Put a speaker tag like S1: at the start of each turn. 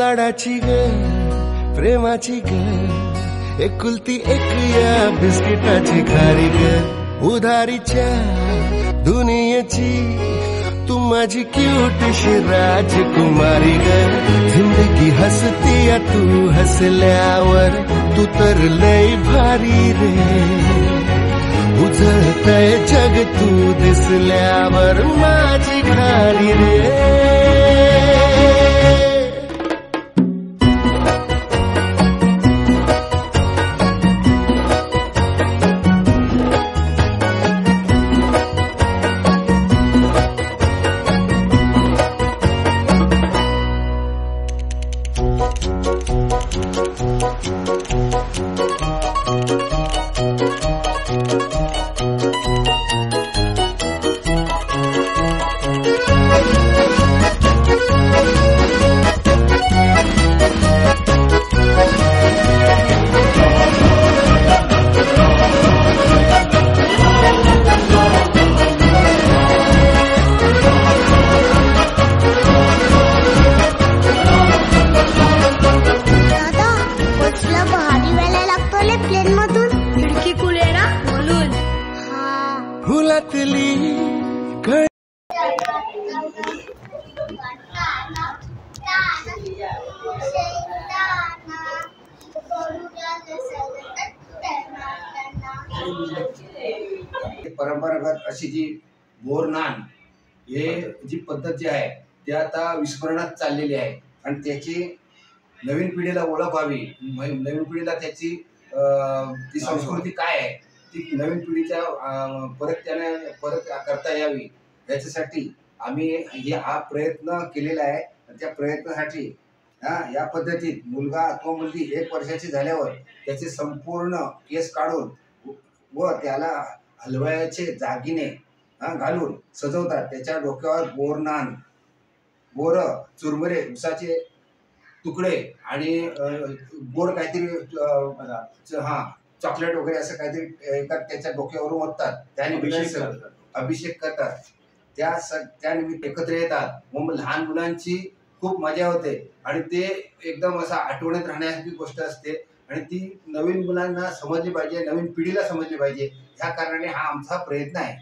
S1: लाडाची ग प्रेमाची ग एकुलती एक या बिस्किटाची खारी ग उधारीच्या दुनियेची तू माझी क्यूटशी राजकुमारी ग जिंदगी हसती या तू हसल्यावर तू तर लय भारी रे उजळतय जग तू दिसल्यावर माझी खारी रे फुलातली
S2: परंपरागत अशी जी बोरनान हे जी पद्धत जी आहे ती आता विस्मरणात चाललेली आहे आणि त्याची नवीन पिढीला ओळख व्हावी नवीन पिढीला त्याची ती संस्कृती काय आहे ती नवीन पिढीच्या परत करता यावी याच्यासाठी आम्ही हा प्रयत्न केलेला आहे. त्या प्रयत्नासाठी या पद्धतीत मुलगा अथवा मुलगी 1 वर्षाची झाल्यावर त्याचे संपूर्ण केस काढून व त्याला हलव्याचे दागिने घालून सजवतात. त्याच्या डोक्यावर बोरनान बोर चुरमुरे उसाचे तुकडे आणि गोड काहीतरी चॉकलेट वगैरे असं काहीतरी त्याच्या डोक्यावरून ओततात. त्याने अभिषेक करतात. त्या निमित्त एकत्र येतात. मग लहान मुलांची खूप मजा होते आणि ते एकदम असं आठवणीत राहण्यासारखी गोष्ट असते आणि ती नवीन मुलांना समजली पाहिजे नवीन पिढीला समजली पाहिजे ह्या कारणाने हा आमचा प्रयत्न आहे.